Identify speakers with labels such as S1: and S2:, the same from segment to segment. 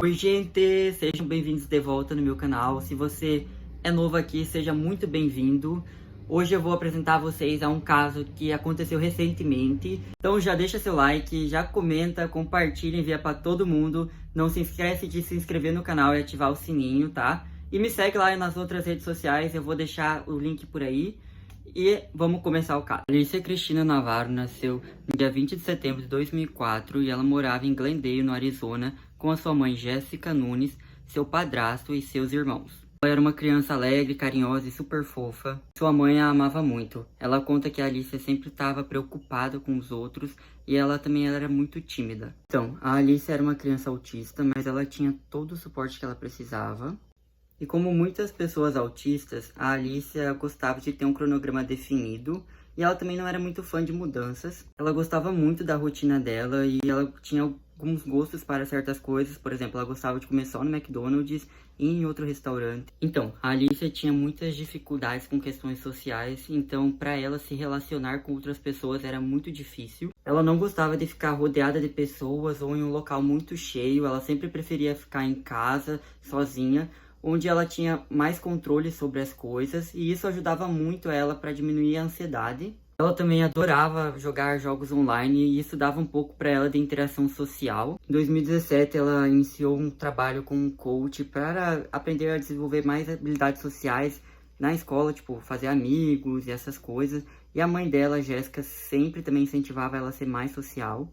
S1: Oi gente, sejam bem-vindos de volta no meu canal. Se você é novo aqui, seja muito bem-vindo. Hoje eu vou apresentar a vocês a um caso que aconteceu recentemente. Então já deixa seu like, já comenta, compartilha, envia para todo mundo. Não se esquece de se inscrever no canal e ativar o sininho, tá? E me segue lá nas outras redes sociais, eu vou deixar o link por aí. E vamos começar o caso. Alicia Cristina Navarro nasceu no dia 20 de setembro de 2004 e ela morava em Glendale, no Arizona, com a sua mãe Jéssica Nunes, seu padrasto e seus irmãos. Ela era uma criança alegre, carinhosa e super fofa. Sua mãe a amava muito. Ela conta que a Alicia sempre estava preocupada com os outros e ela também era muito tímida. Então, a Alicia era uma criança autista, mas ela tinha todo o suporte que ela precisava. E como muitas pessoas autistas, a Alicia gostava de ter um cronograma definido e ela também não era muito fã de mudanças. Ela gostava muito da rotina dela e ela tinha alguns gostos para certas coisas. Por exemplo, ela gostava de comer só no McDonald's e em outro restaurante. Então, a Alicia tinha muitas dificuldades com questões sociais, então para ela se relacionar com outras pessoas era muito difícil. Ela não gostava de ficar rodeada de pessoas ou em um local muito cheio, ela sempre preferia ficar em casa, sozinha, onde ela tinha mais controle sobre as coisas, e isso ajudava muito ela para diminuir a ansiedade. Ela também adorava jogar jogos online e isso dava um pouco para ela de interação social. Em 2017, ela iniciou um trabalho com um coach para aprender a desenvolver mais habilidades sociais na escola, tipo fazer amigos e essas coisas. E a mãe dela, Jéssica, sempre também incentivava ela a ser mais social.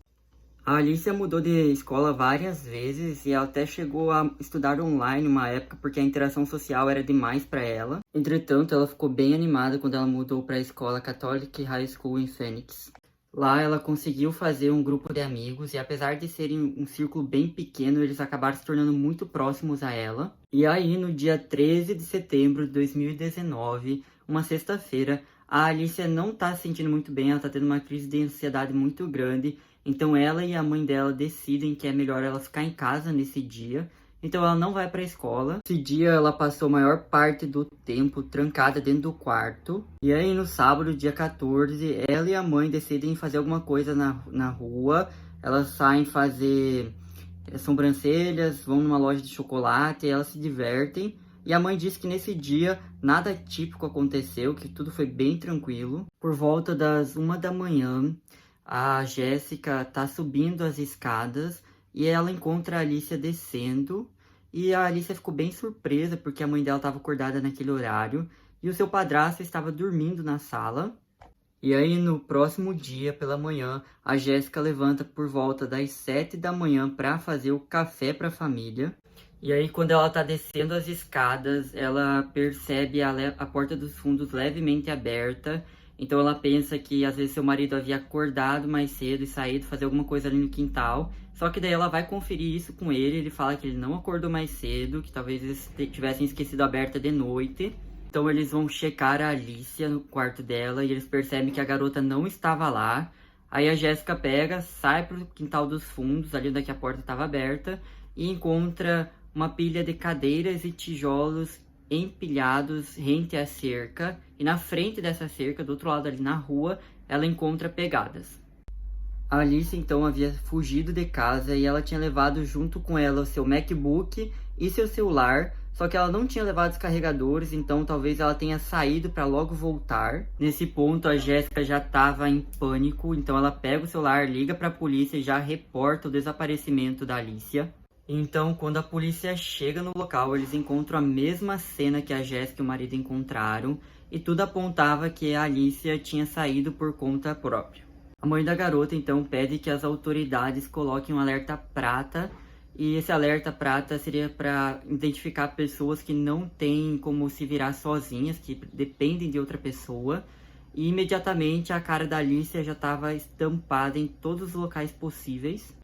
S1: A Alicia mudou de escola várias vezes e ela até chegou a estudar online uma época porque a interação social era demais para ela. Entretanto, ela ficou bem animada quando ela mudou para a escola Catholic High School em Phoenix. Lá ela conseguiu fazer um grupo de amigos e apesar de serem um círculo bem pequeno, eles acabaram se tornando muito próximos a ela. E aí, no dia 13 de setembro de 2019, uma sexta-feira, a Alicia não tá se sentindo muito bem, ela tá tendo uma crise de ansiedade muito grande. Então ela e a mãe dela decidem que é melhor ela ficar em casa nesse dia. Então ela não vai para a escola. Esse dia ela passou a maior parte do tempo trancada dentro do quarto. E aí no sábado, dia 14, ela e a mãe decidem fazer alguma coisa na rua. Elas saem fazer sobrancelhas, vão numa loja de chocolate, elas se divertem. E a mãe disse que nesse dia nada típico aconteceu, que tudo foi bem tranquilo. Por volta das 1 da manhã, a Jéssica tá subindo as escadas e ela encontra a Alicia descendo. E a Alicia ficou bem surpresa porque a mãe dela estava acordada naquele horário e o seu padrasto estava dormindo na sala. E aí no próximo dia, pela manhã, a Jéssica levanta por volta das 7 da manhã para fazer o café para a família. E aí quando ela tá descendo as escadas, ela percebe a porta dos fundos levemente aberta. Então ela pensa que às vezes seu marido havia acordado mais cedo e saído fazer alguma coisa ali no quintal. Só que daí ela vai conferir isso com ele, ele fala que ele não acordou mais cedo, que talvez eles tivessem esquecido a aberta de noite. Então eles vão checar a Alicia no quarto dela e eles percebem que a garota não estava lá. Aí a Jéssica pega, sai pro quintal dos fundos, ali onde a porta estava aberta, e encontra uma pilha de cadeiras e tijolos empilhados rente à cerca, e na frente dessa cerca, do outro lado ali na rua, ela encontra pegadas. A Alice então havia fugido de casa e ela tinha levado junto com ela o seu MacBook e seu celular, só que ela não tinha levado os carregadores, então talvez ela tenha saído para logo voltar. Nesse ponto a Jéssica já estava em pânico, então ela pega o celular, liga para a polícia e já reporta o desaparecimento da Alicia. Então, quando a polícia chega no local, eles encontram a mesma cena que a Jéssica e o marido encontraram, e tudo apontava que a Alicia tinha saído por conta própria. A mãe da garota, então, pede que as autoridades coloquem um alerta prata, e esse alerta prata seria para identificar pessoas que não têm como se virar sozinhas, que dependem de outra pessoa, e imediatamente a cara da Alicia já estava estampada em todos os locais possíveis.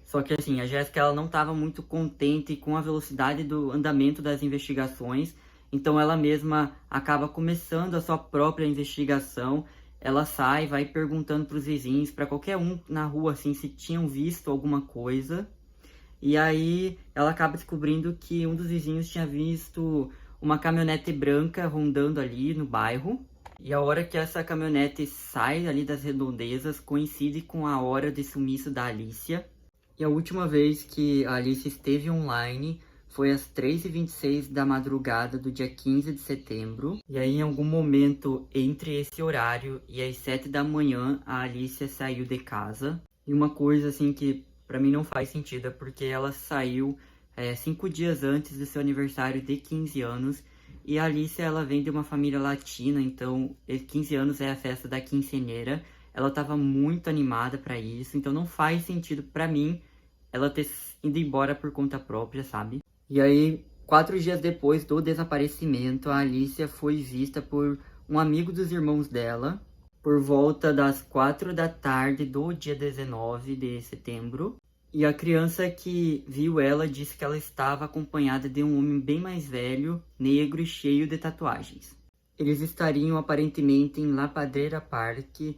S1: Só que assim, a Jéssica ela não estava muito contente com a velocidade do andamento das investigações, então ela mesma acaba começando a sua própria investigação. Ela sai, vai perguntando para os vizinhos, para qualquer um na rua, assim, se tinham visto alguma coisa. E aí ela acaba descobrindo que um dos vizinhos tinha visto uma caminhonete branca rondando ali no bairro. E a hora que essa caminhonete sai ali das redondezas coincide com a hora de sumiço da Alicia. E a última vez que a Alicia esteve online foi às 3h26 da madrugada do dia 15 de setembro. E aí, em algum momento entre esse horário e as 7 da manhã, a Alicia saiu de casa. E uma coisa assim que pra mim não faz sentido é porque ela saiu 5 dias antes do seu aniversário de 15 anos. E a Alicia, ela vem de uma família latina, então 15 anos é a festa da quinceañera. Ela estava muito animada para isso, então não faz sentido para mim ela ter ido embora por conta própria, sabe? E aí, 4 dias depois do desaparecimento, a Alicia foi vista por um amigo dos irmãos dela, por volta das 4 da tarde do dia 19 de setembro. E a criança que viu ela disse que ela estava acompanhada de um homem bem mais velho, negro e cheio de tatuagens. Eles estariam aparentemente em La Padrera Park,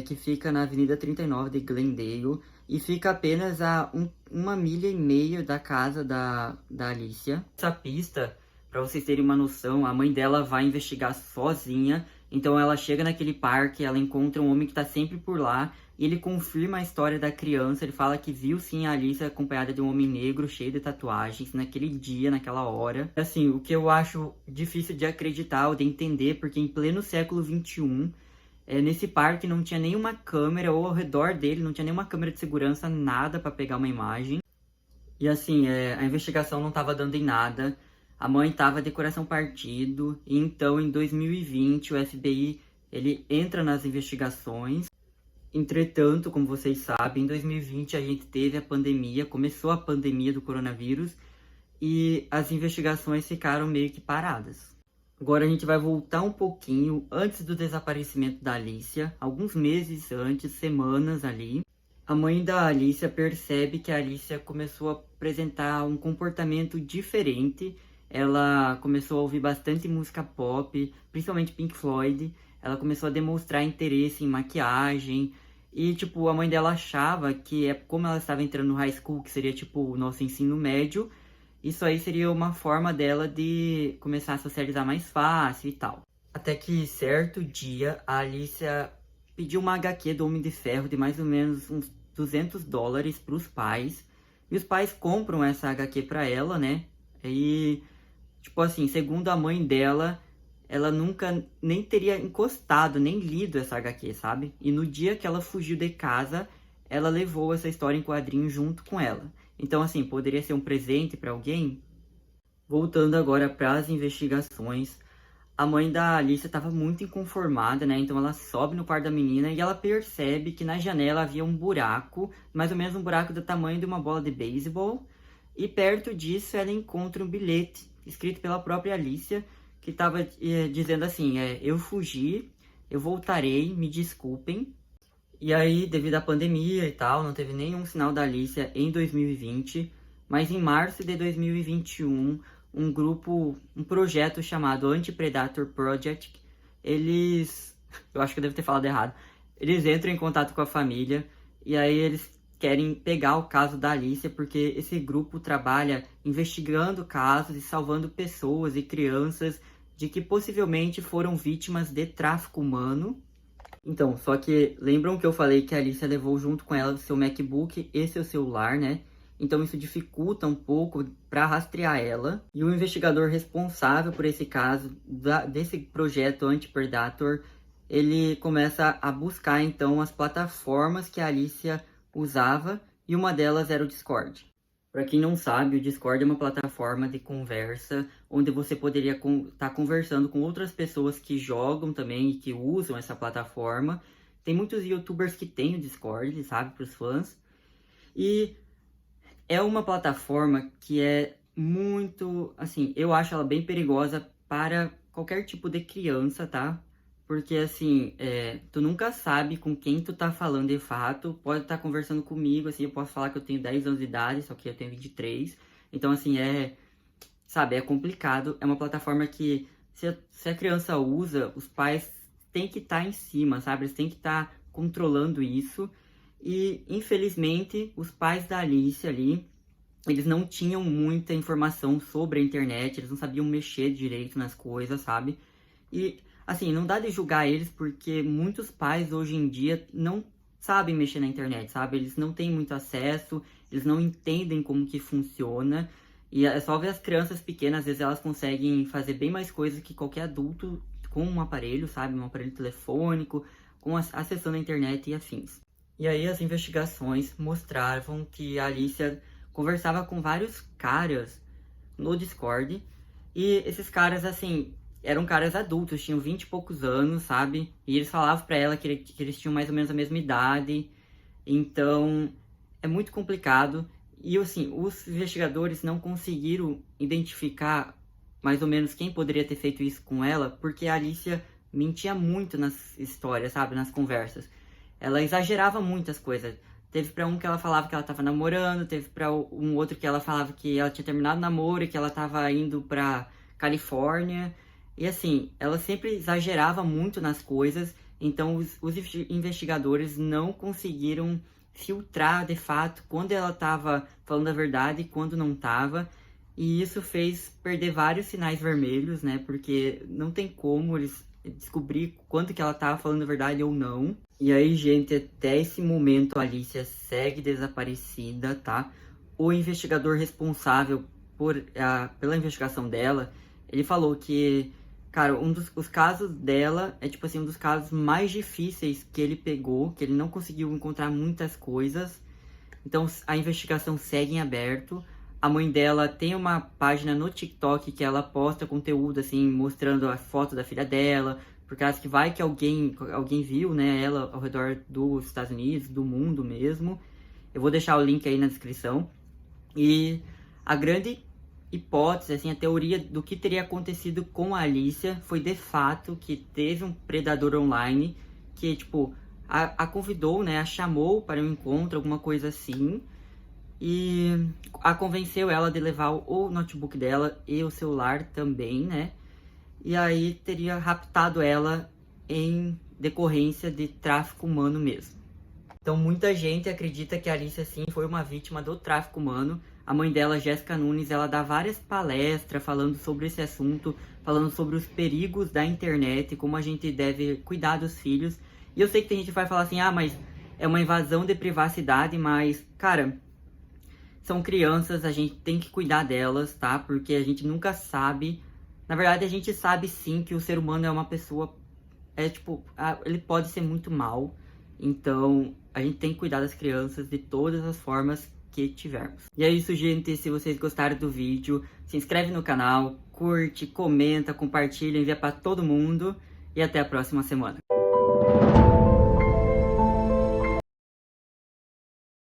S1: que fica na Avenida 39 de Glendale, e fica apenas a 1,5 milha da casa da Alicia. Essa pista, para vocês terem uma noção, a mãe dela vai investigar sozinha. Então ela chega naquele parque, ela encontra um homem que está sempre por lá, e ele confirma a história da criança. Ele fala que viu sim a Alicia acompanhada de um homem negro cheio de tatuagens naquele dia, naquela hora. Assim, o que eu acho difícil de acreditar ou de entender, porque em pleno século XXI, nesse parque não tinha nenhuma câmera, ou ao redor dele não tinha nenhuma câmera de segurança, nada para pegar uma imagem. E assim, a investigação não estava dando em nada. A mãe estava de coração partido. E então, em 2020, o FBI ele entra nas investigações. Entretanto, como vocês sabem, em 2020 a gente teve a pandemia, começou a pandemia do coronavírus e as investigações ficaram meio que paradas. Agora a gente vai voltar um pouquinho antes do desaparecimento da Alicia, alguns meses antes, semanas ali. A mãe da Alicia percebe que a Alicia começou a apresentar um comportamento diferente. Ela começou a ouvir bastante música pop, principalmente Pink Floyd. Ela começou a demonstrar interesse em maquiagem. E, tipo, a mãe dela achava que, como ela estava entrando no high school, que seria, tipo, o nosso ensino médio, isso aí seria uma forma dela de começar a socializar mais fácil e tal. Até que, certo dia, a Alicia pediu uma HQ do Homem de Ferro de mais ou menos uns $200 para os pais. E os pais compram essa HQ para ela, né? E, tipo assim, segundo a mãe dela, ela nunca nem teria encostado, nem lido essa HQ, sabe? E no dia que ela fugiu de casa, ela levou essa história em quadrinho junto com ela. Então, assim, poderia ser um presente para alguém? Voltando agora para as investigações, a mãe da Alicia estava muito inconformada, né? Então ela sobe no quarto da menina e ela percebe que na janela havia um buraco, mais ou menos um buraco do tamanho de uma bola de beisebol. E perto disso ela encontra um bilhete escrito pela própria Alicia, que estava dizendo assim, eu fugi, eu voltarei, me desculpem. E aí, devido à pandemia e tal, não teve nenhum sinal da Alicia em 2020, mas em março de 2021, um projeto chamado Anti-Predator Project, eu acho que eu devo ter falado errado, eles entram em contato com a família, e aí eles querem pegar o caso da Alicia, porque esse grupo trabalha investigando casos e salvando pessoas e crianças de que possivelmente foram vítimas de tráfico humano. Então, só que lembram que eu falei que a Alicia levou junto com ela o seu MacBook e seu celular, né? Então isso dificulta um pouco para rastrear ela. E o investigador responsável por esse caso, desse projeto Anti-Predator, ele começa a buscar então as plataformas que a Alicia usava, e uma delas era o Discord. Para quem não sabe, o Discord é uma plataforma de conversa onde você poderia estar conversando com outras pessoas que jogam também e que usam essa plataforma. Tem muitos YouTubers que têm o Discord, sabe, para os fãs. E é uma plataforma que é muito, assim, eu acho ela bem perigosa para qualquer tipo de criança, tá? Porque, assim, tu nunca sabe com quem tu tá falando de fato. Pode estar conversando comigo, assim, eu posso falar que eu tenho 10 anos de idade, só que eu tenho 23. Então, assim, sabe, é complicado. É uma plataforma que, se a criança usa, os pais têm que estar em cima, sabe? Eles têm que estar controlando isso. E, infelizmente, os pais da Alicia ali, eles não tinham muita informação sobre a internet, eles não sabiam mexer direito nas coisas, sabe? E, assim, não dá de julgar eles porque muitos pais hoje em dia não sabem mexer na internet, sabe? Eles não têm muito acesso, eles não entendem como que funciona. E é só ver as crianças pequenas, às vezes elas conseguem fazer bem mais coisas que qualquer adulto com um aparelho, sabe? Um aparelho telefônico, com acessando a internet e afins. E aí as investigações mostravam que a Alicia conversava com vários caras no Discord. E esses caras, assim, eram caras adultos, tinham 20 e poucos anos, sabe? E eles falavam pra ela que eles tinham mais ou menos a mesma idade. Então, é muito complicado. E, assim, os investigadores não conseguiram identificar mais ou menos quem poderia ter feito isso com ela, porque a Alicia mentia muito nas histórias, sabe? Nas conversas. Ela exagerava muitas coisas. Teve pra um que ela falava que ela tava namorando, teve pra um outro que ela falava que ela tinha terminado o namoro e que ela tava indo pra Califórnia. E assim, ela sempre exagerava muito nas coisas, então os investigadores não conseguiram filtrar de fato quando ela tava falando a verdade e quando não tava. E isso fez perder vários sinais vermelhos, né? Porque não tem como eles descobrir quanto que ela tava falando a verdade ou não. E aí, gente, até esse momento a Alicia segue desaparecida, tá? O investigador responsável pela investigação dela, ele falou que, cara, os casos dela é, tipo assim, um dos casos mais difíceis que ele pegou, que ele não conseguiu encontrar muitas coisas. Então, a investigação segue em aberto. A mãe dela tem uma página no TikTok que ela posta conteúdo, assim, mostrando a foto da filha dela, por causa que vai que alguém viu, né, ela ao redor dos Estados Unidos, do mundo mesmo. Eu vou deixar o link aí na descrição. E a grande hipótese, assim, a teoria do que teria acontecido com a Alicia foi de fato que teve um predador online que, tipo, a convidou, né, a chamou para um encontro, alguma coisa assim, e a convenceu ela de levar o notebook dela e o celular também, né? E aí teria raptado ela em decorrência de tráfico humano mesmo. Então muita gente acredita que a Alicia sim foi uma vítima do tráfico humano. A mãe dela, Jéssica Nunes, ela dá várias palestras falando sobre esse assunto, falando sobre os perigos da internet, como a gente deve cuidar dos filhos. E eu sei que tem gente que vai falar assim, ah, mas é uma invasão de privacidade, mas, cara, são crianças, a gente tem que cuidar delas, tá? Porque a gente nunca sabe. Na verdade, a gente sabe sim que o ser humano é uma pessoa, ele pode ser muito mal. Então, a gente tem que cuidar das crianças de todas as formas que tivermos. E é isso, gente. Se vocês gostaram do vídeo, se inscreve no canal, curte, comenta, compartilha, envia para todo mundo. E até a próxima semana.